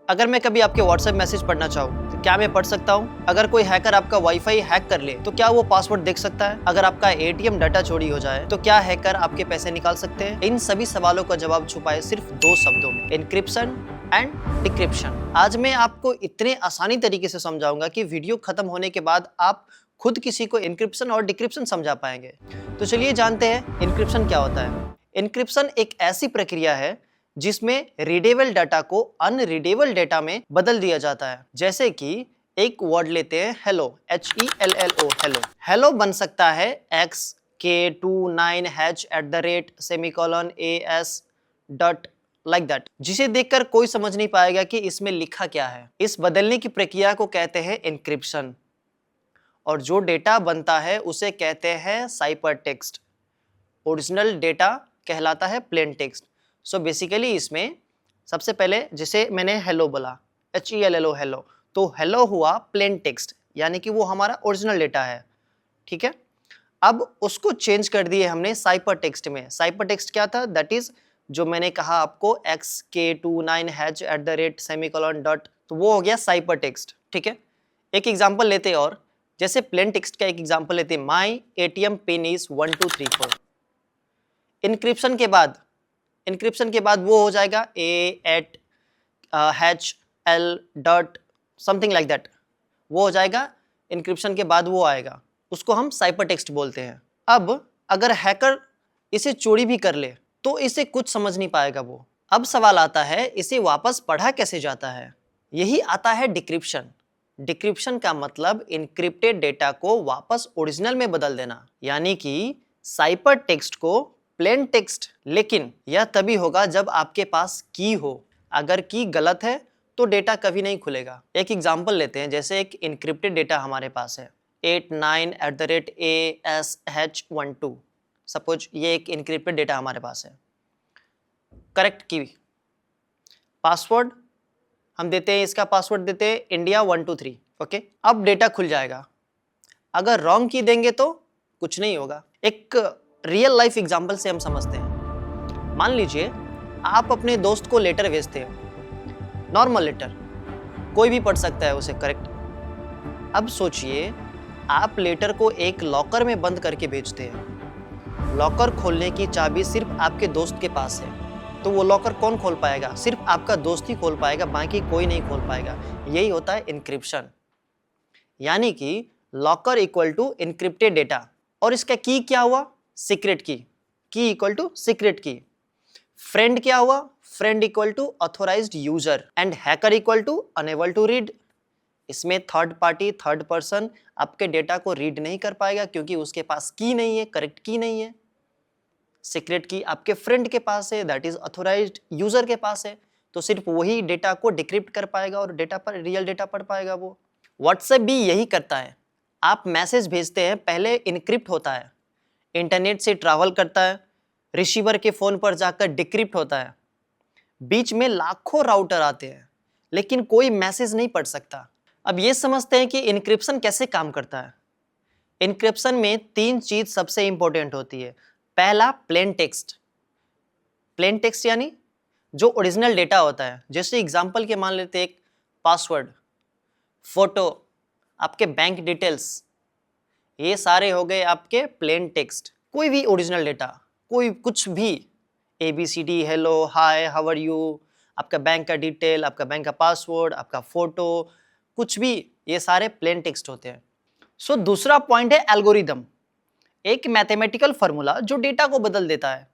अगर मैं कभी आपके व्हाट्सएप मैसेज पढ़ना चाहूँ तो क्या मैं पढ़ सकता हूँ? अगर कोई हैकर आपका वाईफाई हैक कर ले तो क्या वो पासवर्ड देख सकता है? अगर आपका एटीएम डाटा चोरी हो जाए तो क्या हैकर आपके पैसे निकाल सकते हैं? इन सभी सवालों का जवाब छुपा है सिर्फ 2 शब्दों में, एन्क्रिप्शन एंड डिक्रिप्शन। आज मैं आपको इतने आसानी तरीके से समझाऊंगा कि वीडियो खत्म होने के बाद आप खुद किसी को एन्क्रिप्शन और डिक्रिप्शन समझा पाएंगे। तो चलिए जानते हैं एन्क्रिप्शन क्या होता है। एन्क्रिप्शन एक ऐसी प्रक्रिया है जिसमें रीडेबल डाटा को अनरीडेबल डाटा में बदल दिया जाता है। जैसे कि एक वर्ड लेते हैं हेलो, HELLO, हेलो। हेलो बन सकता है XK29H@AS डॉट लाइक दैट, जिसे देखकर कोई समझ नहीं पाएगा कि इसमें लिखा क्या है। इस बदलने की प्रक्रिया को कहते हैं एन्क्रिप्शन और जो डेटा बनता है उसे कहते हैं साइपर टेक्स्ट। ओरिजिनल डेटा कहलाता है प्लेन टेक्स्ट। सो बेसिकली इसमें सबसे पहले जैसे मैंने हेलो बोला, HELLO, हेलो, तो हेलो हुआ प्लेन टेक्स्ट, यानी कि वो हमारा ओरिजिनल डेटा है, ठीक है। अब उसको चेंज कर दिए हमने साइपर टेक्स्ट में। साइपर टेक्स्ट क्या था? दैट इज जो मैंने कहा आपको XK29H@, तो वो हो गया साइपर टेक्स्ट, ठीक है। एक एग्जांपल लेते हैं और जैसे प्लेन टेक्स्ट का एक एग्जांपल लेते हैं, माई ATM पिन इज 1234। इनक्रिप्शन के बाद वो हो जाएगा A@HL dot something like that, वो हो जाएगा। इनक्रिप्शन के बाद वो आएगा, उसको हम साइपर टेक्स्ट बोलते हैं। अब अगर हैकर इसे चोरी भी कर ले तो इसे कुछ समझ नहीं पाएगा वो। अब सवाल आता है इसे वापस पढ़ा कैसे जाता है? यही आता है डिक्रिप्शन। डिक्रिप्शन का मतलब इनक्रिप्टेड डेटा को वापस ओरिजिनल में बदल देना, यानी कि साइपर टेक्स्ट को प्लेन टेक्स्ट। लेकिन यह तभी होगा जब आपके पास की हो। अगर की गलत है तो डेटा कभी नहीं खुलेगा। एक एग्जांपल लेते हैं, जैसे एक इनक्रिप्टेड डेटा हमारे पास है 89@ASH12। सपोज ये एक इनक्रिप्टेड डेटा हमारे पास है। करेक्ट की पासवर्ड हम देते हैं, इसका पासवर्ड देते हैं India 123, ओके। अब डेटा खुल जाएगा। अगर रॉन्ग की देंगे तो कुछ नहीं होगा। एक रियल लाइफ एग्जांपल से हम समझते हैं। मान लीजिए आप अपने दोस्त को लेटर भेजते हैं, नॉर्मल लेटर, कोई भी पढ़ सकता है उसे, करेक्ट। अब सोचिए आप लेटर को एक लॉकर में बंद करके भेजते हैं। लॉकर खोलने की चाबी सिर्फ आपके दोस्त के पास है, तो वो लॉकर कौन खोल पाएगा? सिर्फ आपका दोस्त ही खोल पाएगा, बाकी कोई नहीं खोल पाएगा। यही होता है इनक्रिप्शन, यानी कि locker equal to encrypted data. और इसका की क्या हुआ? Secret key equal to secret key. Friend क्या हुआ? Friend equal to authorised user and hacker equal to unable to read. इसमें थर्ड पार्टी, थर्ड पर्सन आपके डेटा को रीड नहीं कर पाएगा क्योंकि उसके पास की नहीं है, करेक्ट की नहीं है। सीक्रेट की आपके फ्रेंड के पास है, दैट इज ऑथोराइज्ड यूजर के पास है, तो सिर्फ वही डेटा को डिक्रिप्ट कर पाएगा और डेटा पर रियल डेटा पढ़ पाएगा वो। व्हाट्सएप भी यही करता है। आप मैसेज भेजते हैं, पहले इनक्रिप्ट होता है, इंटरनेट से ट्रैवल करता है, रिसीवर के फोन पर जाकर डिक्रिप्ट होता है। बीच में लाखों राउटर आते हैं लेकिन कोई मैसेज नहीं पढ़ सकता। अब ये समझते हैं कि इनक्रिप्शन कैसे काम करता है। इनक्रिप्शन में 3 चीज सबसे इंपॉर्टेंट होती है। पहला प्लेन टेक्स्ट। प्लेन टेक्स्ट यानी जो ओरिजिनल डेटा होता है, जैसे एग्जांपल के मान लेते हैं एक पासवर्ड, फोटो, आपके बैंक डिटेल्स, ये सारे हो गए आपके प्लेन टेक्स्ट। कोई भी ओरिजिनल डेटा, कोई कुछ भी, ABCD, hello, hi, how are you, आपका बैंक का डिटेल, आपका बैंक का पासवर्ड, आपका फोटो, कुछ भी, ये सारे प्लेन टेक्स्ट होते हैं। सो दूसरा पॉइंट है एल्गोरिदम, एक मैथमेटिकल फॉर्मूला जो डेटा को बदल देता है।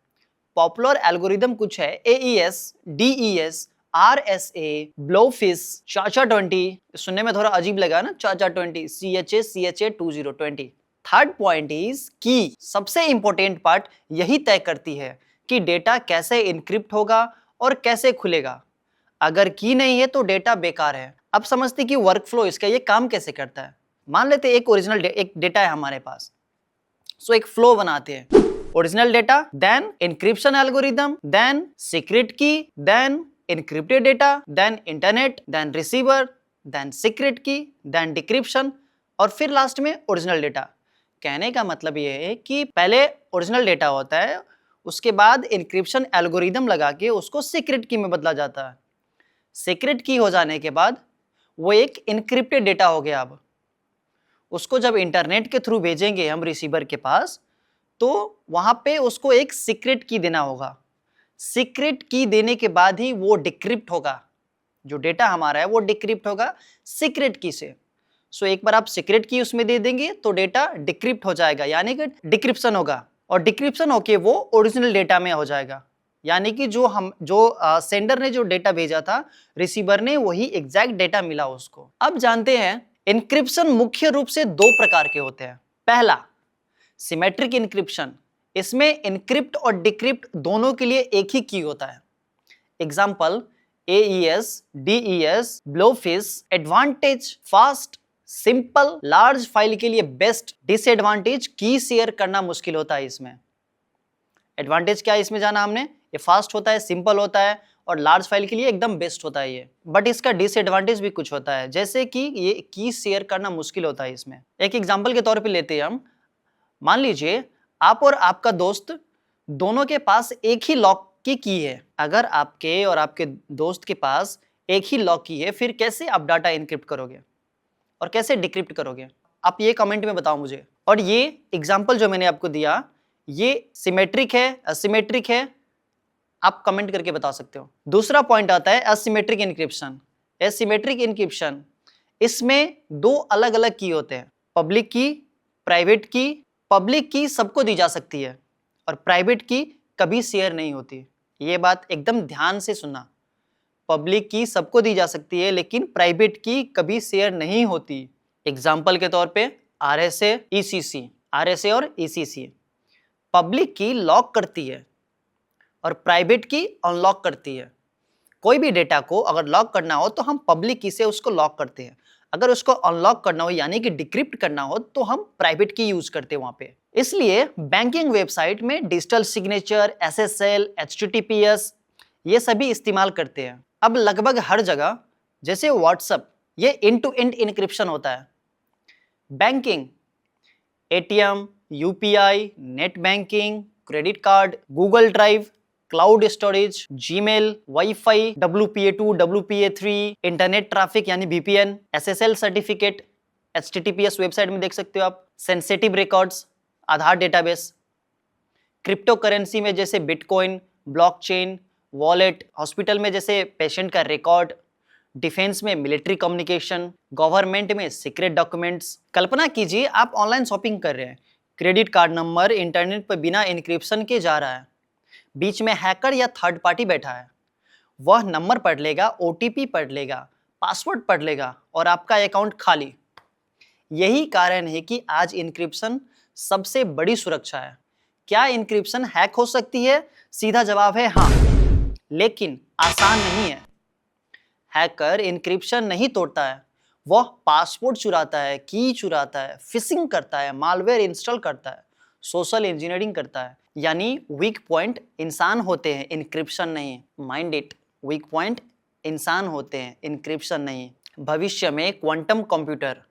पॉपुलर एल्गोरिदम कुछ है AES, DES, RSA, blowfish, CHA-20। सुनने में थोड़ा अजीब लगा ना, CHA-20, CHA-2020। Third point is की। सबसे इंपॉर्टेंट पार्ट यही तय करती है कि डेटा कैसे इनक्रिप्ट होगा और कैसे खुलेगा। अगर की नहीं है तो डेटा बेकार है। अब समझते कि वर्कफ्लो इसका ये काम कैसे करता है। मान लेते एक ओरिजिनल एक डेटा है हमारे पास, सो एक फ्लो बनाते हैं, original data, then encryption algorithm, then secret key, then encrypted data, then internet, then receiver, then secret key, then decryption और फिर लास्ट में ओरिजिनल डेटा। कहने का मतलब ये है कि पहले ओरिजिनल डेटा होता है, उसके बाद इनक्रिप्शन एल्गोरिदम लगा के उसको सीक्रेट की में बदला जाता है। सीक्रेट की हो जाने के बाद वो एक इनक्रिप्टेड डेटा हो गया। अब उसको जब इंटरनेट के थ्रू भेजेंगे हम रिसीवर के पास, तो वहां पे उसको एक सीक्रेट की देना होगा। सीक्रेट की देने के बाद ही वो डिक्रिप्ट होगा, जो डेटा हमारा है वो डिक्रिप्ट होगा सीक्रेट की से। सो एक बार आप सीक्रेट की उसमें दे देंगे तो डेटा डिक्रिप्ट हो जाएगा, यानी कि डिक्रिप्शन होगा, और डिक्रिप्शन होके वो ओरिजिनल डेटा में हो जाएगा, यानी कि जो सेंडर ने जो डेटा भेजा था रिसीवर ने वही एग्जैक्ट डेटा मिला उसको। अब जानते हैं इनक्रिप्शन मुख्य रूप से दो प्रकार के होते हैं। पहला सिमेट्रिक इनक्रिप्शन, इसमें इनक्रिप्ट और डिक्रिप्ट दोनों के लिए एक ही की होता है। Example AES, DES, blowfish. Advantage fast, simple, large file के लिए बेस्ट। डिसएडवांटेज की शेयर करना मुश्किल होता है इसमें। एडवांटेज क्या है इसमें जाना हमने, ये फास्ट होता है, सिंपल होता है और लार्ज फाइल के लिए एकदम बेस्ट होता है ये। बट इसका डिसएडवांटेज भी कुछ होता है, जैसे कि ये की शेयर करना मुश्किल होता है इसमें। एक एग्जाम्पल के तौर पे लेते हैं हम। मान लीजिए आप और आपका दोस्त दोनों के पास एक ही लॉक की है। अगर आपके और आपके दोस्त के पास एक ही लॉक की है, फिर कैसे आप डाटा इनक्रिप्ट करोगे और कैसे डिक्रिप्ट करोगे? आप ये कमेंट में बताओ मुझे। और ये एग्जाम्पल जो मैंने आपको दिया, ये सिमेट्रिक है, असिमेट्रिक है, आप कमेंट करके बता सकते हो। दूसरा पॉइंट आता है असिमेट्रिक इनक्रिप्शन। एसिमेट्रिक इनक्रिप्शन, इसमें दो अलग अलग की होते हैं, पब्लिक की, प्राइवेट की। पब्लिक की सबको दी जा सकती है और प्राइवेट की कभी शेयर नहीं होती। ये बात एकदम ध्यान से सुनना, पब्लिक की सबको दी जा सकती है लेकिन प्राइवेट की कभी शेयर नहीं होती। एग्जाम्पल के तौर पे RSA, ECC। RSA और ECC पब्लिक की लॉक करती है और प्राइवेट की अनलॉक करती है। कोई भी डेटा को अगर लॉक करना हो तो हम पब्लिक की से उसको लॉक करते हैं, अगर उसको अनलॉक करना हो यानी कि डिक्रिप्ट करना हो तो हम प्राइवेट की यूज करते हैं वहां पे। इसलिए बैंकिंग वेबसाइट में डिजिटल सिग्नेचर, SSL, HTTPS ये सभी इस्तेमाल करते हैं। अब लगभग हर जगह, जैसे व्हाट्सएप, ये एंड टू एंड इनक्रिप्शन होता है। Banking, ATM, UPI, net banking, credit card, Google drive, cloud storage, Gmail, wifi, WPA2, WPA3, internet traffic यानी VPN, SSL certificate, HTTPS website में देख सकते हो आप, सेंसिटिव रिकॉर्ड्स, आधार डेटाबेस, क्रिप्टो करेंसी में जैसे बिटकॉइन, ब्लॉकचेन, वॉलेट, हॉस्पिटल में जैसे पेशेंट का रिकॉर्ड, डिफेंस में मिलिट्री कम्युनिकेशन, गवर्नमेंट में सीक्रेट डॉक्यूमेंट्स। कल्पना कीजिए आप ऑनलाइन शॉपिंग कर रहे हैं, क्रेडिट कार्ड नंबर इंटरनेट पर बिना इनक्रिप्शन के जा रहा है, बीच में हैकर या थर्ड पार्टी बैठा है, वह नंबर पढ़ लेगा, OTP पढ़ लेगा, पासवर्ड पढ़ लेगा और आपका अकाउंट खाली। यही कारण है कि आज इनक्रिप्शन सबसे बड़ी सुरक्षा है। क्या इनक्रिप्शन हैक हो सकती है? सीधा जवाब है हाँ, लेकिन आसान नहीं है। हैकर इनक्रिप्शन नहीं तोड़ता है, वह पासवर्ड चुराता है, की चुराता है, फिशिंग करता है, मालवेयर इंस्टॉल करता है, सोशल इंजीनियरिंग करता है। यानी वीक पॉइंट इंसान होते हैं, इनक्रिप्शन नहीं। माइंड इट, वीक पॉइंट इंसान होते हैं, इनक्रिप्शन नहीं। भविष्य में क्वांटम कंप्यूटर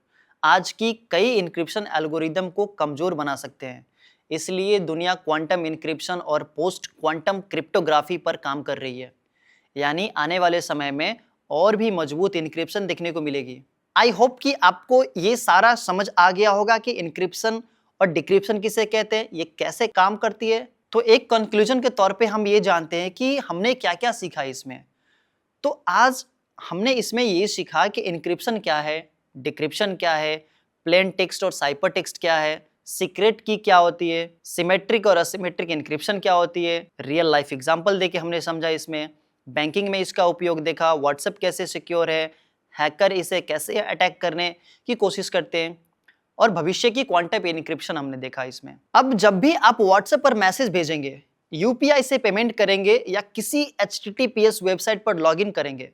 आज की कई इनक्रिप्शन एल्गोरिदम को कमजोर बना सकते हैं, इसलिए दुनिया क्वांटम इनक्रिप्शन और पोस्ट क्वांटम क्रिप्टोग्राफी पर काम कर रही है। यानी आने वाले समय में और भी मजबूत इनक्रिप्शन देखने को मिलेगी। आई होप कि आपको ये सारा समझ आ गया होगा कि इनक्रिप्शन और डिक्रिप्शन किसे कहते हैं, ये कैसे काम करती है। तो एक कंक्लूजन के तौर पे हम ये जानते हैं कि हमने क्या क्या सीखा इसमें। तो आज हमने इसमें ये सीखा कि इनक्रिप्शन क्या है, डिक्रिप्शन क्या है, प्लेन टेक्स्ट और साइपर टेक्स्ट क्या है, सीक्रेट की क्या होती है, सिमेट्रिक और असिमेट्रिक इनक्रिप्शन क्या होती है, रियल लाइफ एग्जांपल देके हमने समझा इसमें, बैंकिंग में इसका उपयोग देखा, व्हाट्सएप कैसे सिक्योर है, हैकर इसे कैसे अटैक करने की कोशिश करते हैं, और भविष्य की क्वांटम इनक्रिप्शन हमने देखा इसमें। अब जब भी आप व्हाट्सएप पर मैसेज भेजेंगे, UPI से पेमेंट करेंगे या किसी HTTPS वेबसाइट पर लॉगिन करेंगे,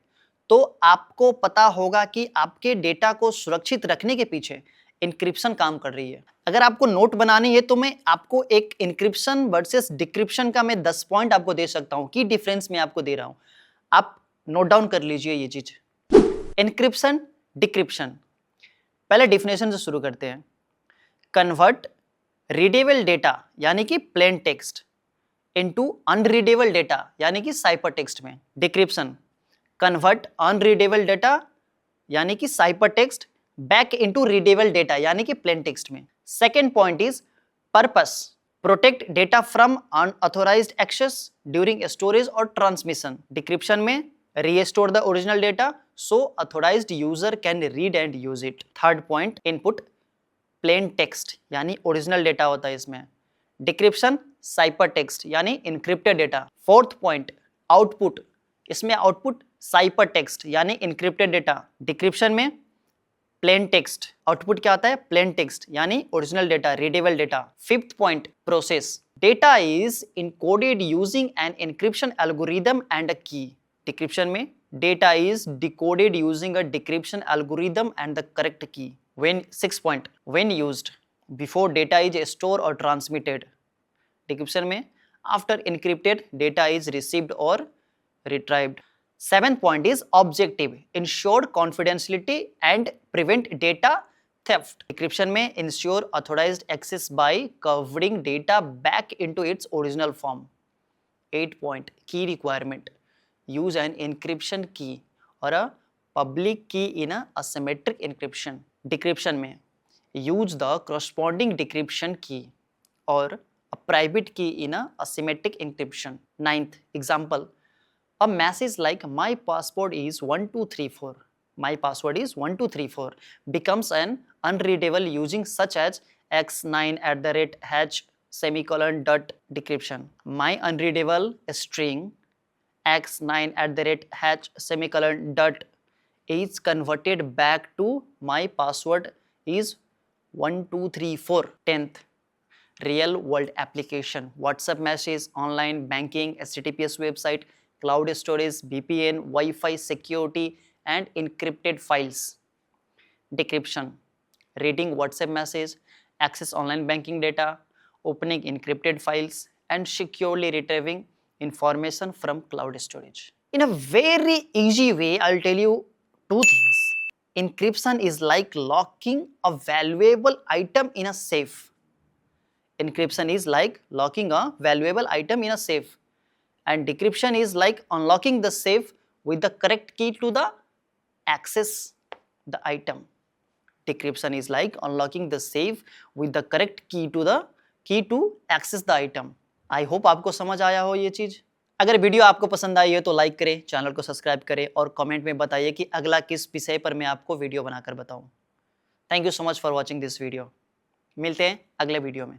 तो आपको पता होगा कि आपके डेटा को सुरक्षित रखने के पीछे इनक्रिप्शन काम कर रही है। अगर आपको नोट बनानी है तो मैं आपको एक इनक्रिप्शन वर्सेस डिक्रिप्शन का मैं 10 पॉइंट आपको दे सकता हूं, की डिफरेंस मैं आपको दे रहा हूं, आप नोट डाउन कर लीजिए ये चीज। इनक्रिप्शन, डिक्रिप्शन, पहले डिफिनेशन से शुरू करते हैं। कन्वर्ट रीडेबल डेटा यानी कि plain text into unreadable data यानी कि साइपर टेक्स्ट में। डिक्रिप्शन, कन्वर्ट अनरीडेबल डाटा यानी कि cipher text back into readable data यानी कि प्लेन टेक्स्ट में। Second point is purpose, protect data from unauthorized access during storage और ट्रांसमिशन। डिक्रिप्शन में restore the original data so authorized user can read and use it. Third point input plain text यानी original data होता है इसमें। Decryption साइपर text यानी encrypted data. Fourth point output, इसमें output cipher text यानी encrypted data. Decryption में plain text, output क्या आता है प्लेन टेक्स्ट यानी original data, readable data. Fifth point process, data is encoded using an encryption algorithm and a key. Decryption में data is decoded using a decryption algorithm and the correct key. Six point when used before data is store और transmitted. Decryption में after encrypted data is received और retrieved. Seventh point is objective, ensure confidentiality and prevent data theft. Decryption में ensure authorized access by covering data back into its original form. 8 point key requirement, use an encryption key or a public key in a asymmetric encryption. Decryption में use the corresponding decryption key or a private key in a asymmetric encryption. Ninth example, a message like my password is 1234, my password is 1234 becomes an unreadable using such as x9 @ h dot decryption. My unreadable string x9 @ h dot is converted back to my password is 1234. 10th real world application, WhatsApp message, online banking, HTTPS website, cloud storage, VPN, Wi-Fi security and encrypted files. Decryption, reading WhatsApp message, access online banking data, opening encrypted files and securely retrieving information from cloud storage. In a very easy way, I'll tell you two things. Encryption is like locking a valuable item in a safe. Encryption is like locking a valuable item in a safe. And decryption is like unlocking the safe with the correct key to the access the item. Decryption is like unlocking the safe with the correct key to access the item. I hope आपको समझ आया हो ये चीज। अगर video आपको पसंद आई है तो लाइक करें, चैनल को सब्सक्राइब करें और कमेंट में बताइए कि अगला किस विषय पर मैं आपको वीडियो बनाकर बताऊं। Thank you so much for watching this video. मिलते हैं अगले वीडियो में।